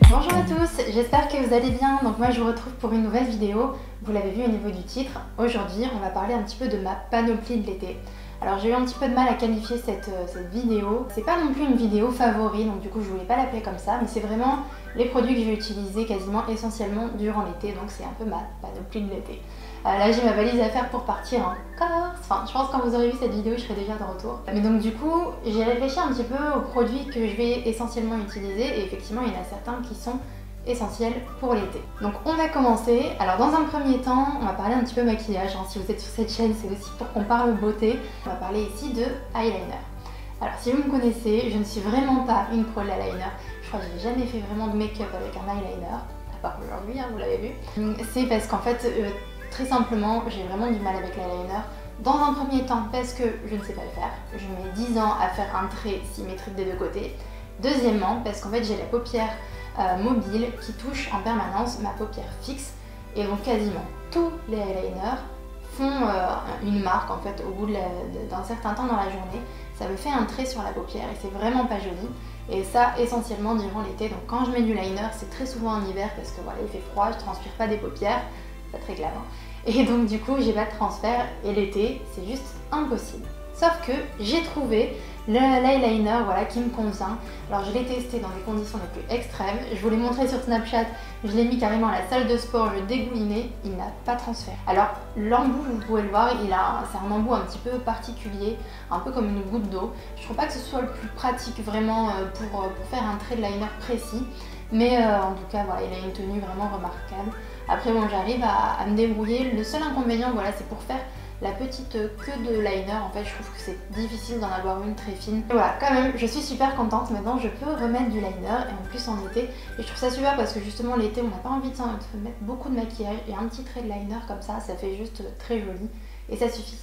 Bonjour à tous, j'espère que vous allez bien. Donc moi je vous retrouve pour une nouvelle vidéo. Vous l'avez vu au niveau du titre. Aujourd'hui on va parler un petit peu de ma panoplie de l'été. Alors j'ai eu un petit peu de mal à qualifier cette vidéo. C'est pas non plus une vidéo favori, donc du coup je voulais pas l'appeler comme ça, mais c'est vraiment les produits que je vais utiliser quasiment essentiellement durant l'été, donc c'est un peu ma panoplie de l'été. Là j'ai ma valise à faire pour partir en Corse. Enfin je pense que quand vous aurez vu cette vidéo je serai déjà de retour. Mais donc du coup j'ai réfléchi un petit peu aux produits que je vais essentiellement utiliser et effectivement il y en a certains qui sont essentiels pour l'été. Donc on va commencer. Alors dans un premier temps on va parler un petit peu maquillage. Si vous êtes sur cette chaîne c'est aussi pour qu'on parle beauté. On va parler ici de eyeliner. Alors si vous me connaissez, je ne suis vraiment pas une pro de l'eyeliner. Je crois que j'ai jamais fait vraiment de make-up avec un eyeliner, à part aujourd'hui, vous l'avez vu. C'est parce qu'en fait très simplement, j'ai vraiment du mal avec l'eyeliner. Dans un premier temps, parce que je ne sais pas le faire. Je mets 10 ans à faire un trait symétrique des deux côtés. Deuxièmement, parce qu'en fait, j'ai la paupière mobile qui touche en permanence ma paupière fixe. Et donc, quasiment tous les eyeliners font une marque en fait au bout d'un certain temps dans la journée. Ça me fait un trait sur la paupière et c'est vraiment pas joli. Et ça, essentiellement durant l'été. Donc, quand je mets du liner, c'est très souvent en hiver parce que voilà, il fait froid, je transpire pas des paupières. Pas très glamour. Et donc du coup j'ai pas de transfert et l'été c'est juste impossible. Sauf que j'ai trouvé l'eyeliner voilà, qui me convient. Alors je l'ai testé dans des conditions les plus extrêmes. Je vous l'ai montré sur Snapchat, je l'ai mis carrément à la salle de sport, je dégoulinais, il n'a pas transfert. Alors l'embout, vous pouvez le voir, c'est un embout un petit peu particulier, un peu comme une goutte d'eau. Je trouve pas que ce soit le plus pratique vraiment pour faire un trait de liner précis. Mais en tout cas voilà, il a une tenue vraiment remarquable. Après bon, j'arrive à me débrouiller. Le seul inconvénient voilà, c'est pour faire la petite queue de liner. En fait je trouve que c'est difficile d'en avoir une très fine. Et voilà, quand même je suis super contente. Maintenant je peux remettre du liner et en plus en été. Et je trouve ça super parce que justement l'été on n'a pas envie de mettre beaucoup de maquillage. Et un petit trait de liner comme ça fait juste très joli. Et ça suffit.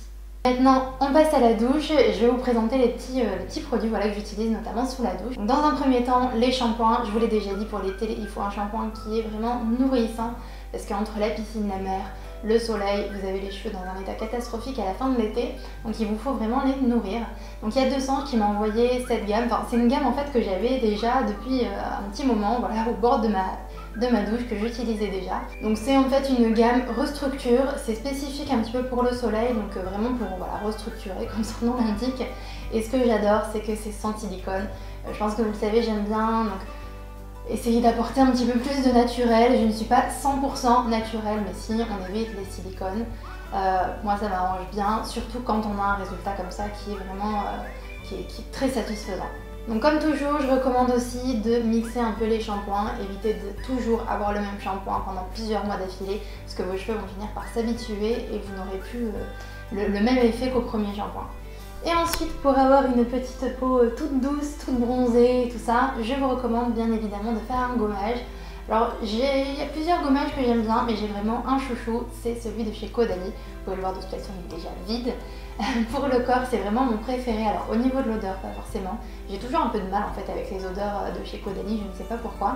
Maintenant, on passe à la douche. Je vais vous présenter les petits produits voilà, que j'utilise notamment sous la douche. Donc, dans un premier temps, les shampoings. Je vous l'ai déjà dit, pour l'été, il faut un shampoing qui est vraiment nourrissant parce qu'entre la piscine, la mer, le soleil, vous avez les cheveux dans un état catastrophique à la fin de l'été. Donc, il vous faut vraiment les nourrir. Donc, il y a 200 qui m'a envoyé cette gamme. Enfin, c'est une gamme en fait que j'avais déjà depuis un petit moment, voilà, au bord de ma douche que j'utilisais déjà. Donc c'est en fait une gamme restructure, c'est spécifique un petit peu pour le soleil, donc vraiment pour voilà, restructurer comme son nom l'indique. Et ce que j'adore c'est que c'est sans silicone. Je pense que vous le savez, j'aime bien donc essayer d'apporter un petit peu plus de naturel. Je ne suis pas 100% naturelle, mais si on évite les silicones, moi ça m'arrange bien, surtout quand on a un résultat comme ça qui est vraiment qui est très satisfaisant. Donc comme toujours, je recommande aussi de mixer un peu les shampoings, éviter de toujours avoir le même shampoing pendant plusieurs mois d'affilée parce que vos cheveux vont finir par s'habituer et vous n'aurez plus le même effet qu'au premier shampoing. Et ensuite, pour avoir une petite peau toute douce, toute bronzée et tout ça, je vous recommande bien évidemment de faire un gommage. Alors il y a plusieurs gommages que j'aime bien, mais j'ai vraiment un chouchou, c'est celui de chez Caudalie. Vous pouvez le voir de toute façon, il est déjà vide. Pour le corps, c'est vraiment mon préféré. Alors au niveau de l'odeur, pas forcément. J'ai toujours un peu de mal en fait avec les odeurs de chez Caudalie, je ne sais pas pourquoi.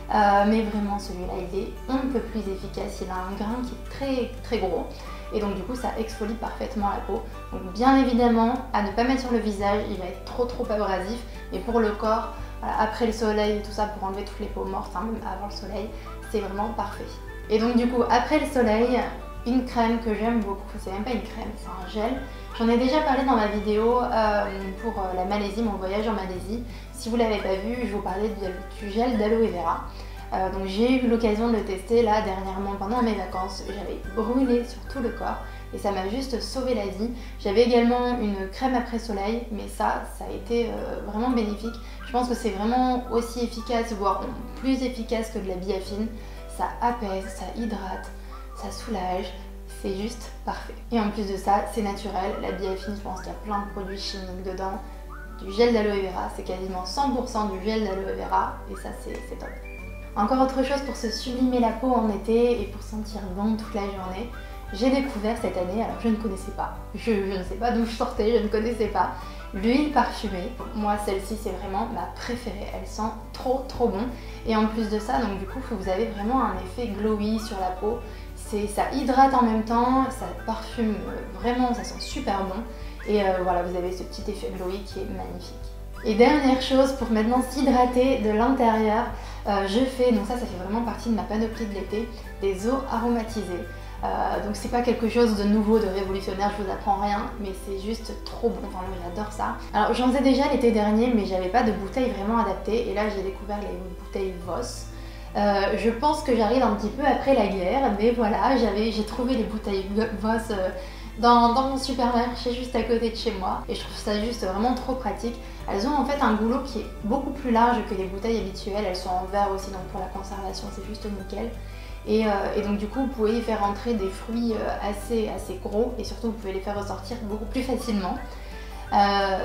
Mais vraiment celui-là, il est un peu plus efficace. Il a un grain qui est très très gros. Et donc du coup, ça exfolie parfaitement la peau. Donc bien évidemment, à ne pas mettre sur le visage, il va être trop abrasif. Mais pour le corps, voilà, après le soleil et tout ça, pour enlever toutes les peaux mortes, hein, même avant le soleil, c'est vraiment parfait. Et donc du coup, après le soleil, une crème que j'aime beaucoup, c'est même pas une crème, c'est un gel. J'en ai déjà parlé dans ma vidéo pour la Malaisie, mon voyage en Malaisie. Si vous ne l'avez pas vu, je vous parlais du gel d'aloe vera. Donc j'ai eu l'occasion de le tester là dernièrement pendant mes vacances. J'avais brûlé sur tout le corps et ça m'a juste sauvé la vie. J'avais également une crème après soleil, mais ça a été vraiment bénéfique. Je pense que c'est vraiment aussi efficace, voire plus efficace que de la biafine. Ça apaise, ça hydrate, ça soulage. C'est juste parfait. Et en plus de ça, c'est naturel. La biafine, je pense qu'il y a plein de produits chimiques dedans. Du gel d'aloe vera, c'est quasiment 100% du gel d'aloe vera. Et ça, c'est top. Encore autre chose pour se sublimer la peau en été et pour sentir bon toute la journée. J'ai découvert cette année, alors je ne connaissais pas. Je ne sais pas d'où je sortais, je ne connaissais pas. L'huile parfumée. Moi, celle-ci, c'est vraiment ma préférée. Elle sent trop bon. Et en plus de ça, donc du coup, vous avez vraiment un effet glowy sur la peau. Ça hydrate en même temps, ça parfume vraiment, ça sent super bon. Et voilà, vous avez ce petit effet glowy qui est magnifique. Et dernière chose, pour maintenant s'hydrater de l'intérieur, je fais, donc ça fait vraiment partie de ma panoplie de l'été, des eaux aromatisées. Donc c'est pas quelque chose de nouveau, de révolutionnaire, je vous apprends rien, mais c'est juste trop bon, enfin moi j'adore ça. Alors j'en faisais déjà l'été dernier, mais j'avais pas de bouteille vraiment adaptée, et là j'ai découvert les bouteilles Voss. Je pense que j'arrive un petit peu après la guerre, mais voilà, j'ai trouvé les bouteilles Voss dans mon supermarché juste à côté de chez moi, et je trouve ça juste vraiment trop pratique. Elles ont en fait un goulot qui est beaucoup plus large que les bouteilles habituelles, elles sont en verre aussi, donc pour la conservation c'est juste nickel. Et donc du coup vous pouvez y faire entrer des fruits assez gros, et surtout vous pouvez les faire ressortir beaucoup plus facilement.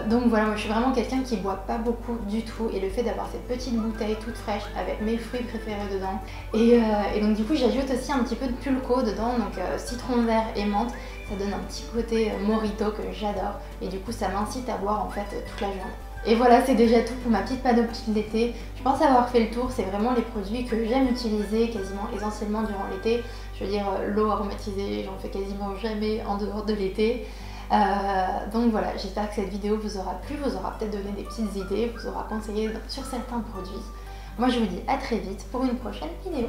Donc voilà, moi je suis vraiment quelqu'un qui boit pas beaucoup du tout, et le fait d'avoir cette petite bouteille toute fraîche avec mes fruits préférés dedans, et donc du coup j'ajoute aussi un petit peu de pulco dedans, donc citron vert et menthe, ça donne un petit côté mojito que j'adore, et du coup ça m'incite à boire en fait toute la journée. Et voilà, c'est déjà tout pour ma petite panoplie de l'été. Je pense avoir fait le tour, c'est vraiment les produits que j'aime utiliser quasiment essentiellement durant l'été. Je veux dire, l'eau aromatisée, j'en fais quasiment jamais en dehors de l'été. Donc voilà, j'espère que cette vidéo vous aura plu, vous aura peut-être donné des petites idées, vous aura conseillé sur certains produits. Moi je vous dis à très vite pour une prochaine vidéo.